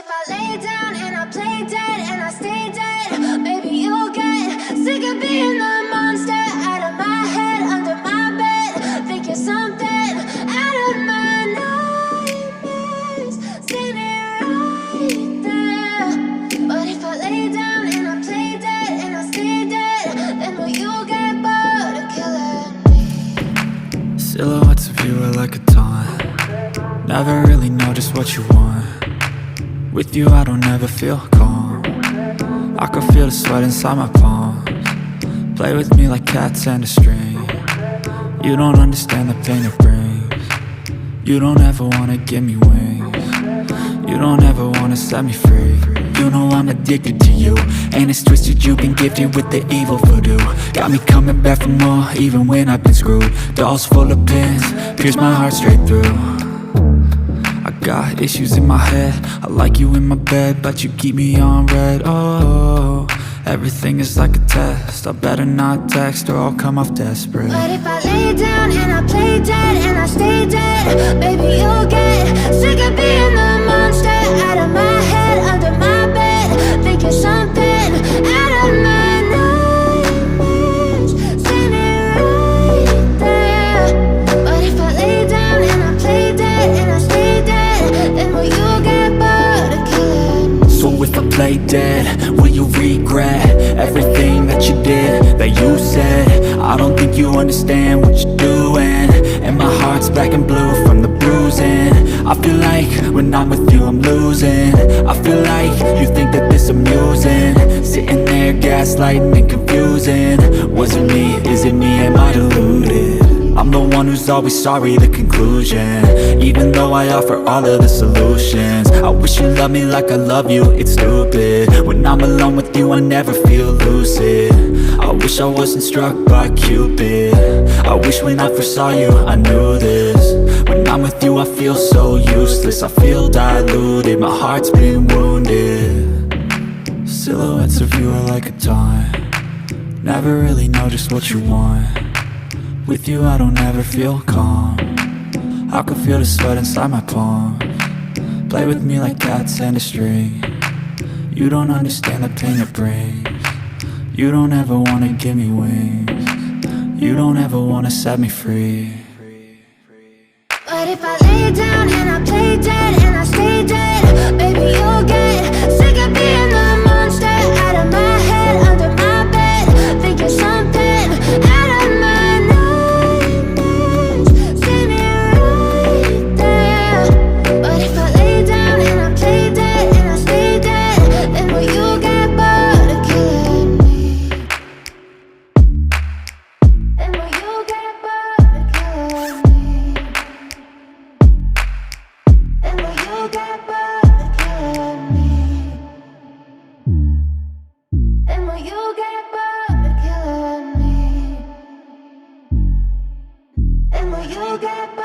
if I lay down and I play dead and I stay dead, maybe you'll get sick of being the monster out of my head, under my bed. Think you're something out of my nightmares, standing right there. But if I lay down and I play dead and I stay dead, then will you get bored of killing me? Silhouettes of you are like a taunt. Never really know just what you want. With you I don't ever feel calm. I can feel the sweat inside my palms. Play with me like cats and a string. You don't understand the pain it brings. You don't ever wanna give me wings. You don't ever wanna set me free. You know I'm addicted to you, and it's twisted, you've been gifted with the evil voodoo. Got me coming back for more, even when I've been screwed. Dolls full of pins, pierce my heart straight through. I got issues in my head, I like you in my bed, but you keep me on red. Oh, everything is like a test, I better not text or I'll come off desperate. But if I lay down and I play dead and I stay dead, baby you'll get sick of being the monster out of my head, under my bed. Think you're something out of my nightmares, standing right there. But if I lay down and I play dead and I stay dead, then will you get bored of killing me? So if I play dead, will you regret everything that you did, that you said? I don't think you understand what you're doing, and my heart's black and blue from the bruising. I feel like when I'm with you I'm losing. I feel like you think that this amusing, sitting there gaslighting and confusing. Was it me? Is it me? Am I deluded? I'm the one who's always sorry, the conclusion, even though I offer all of the solutions. I wish you loved me like I love you, it's stupid. When I'm alone with you I never feel lucid. I wish I wasn't struck by Cupid. I wish when I first saw you I knew this. When I'm with you I feel so useless, I feel diluted, my heart's been wounded. Silhouettes of you are like a taunt. Never really know just what you want. With you I don't ever feel calm. I can feel the sweat inside my palms. Play with me like cats and a string. You don't understand the pain it brings. You don't ever wanna give me wings. You don't ever wanna set me free. But if I lay down and I play dead and I stay dead, baby you'll get sick of being the monster out of my head, under my bed. Think you're something out of my nightmares, standing right there. But if I lay down and I play dead and I stay dead, then will you get bored of killing me? Then will you get bored of killing me? And will you get bored of killing me? And will you get bored of killing me? And will you get bored?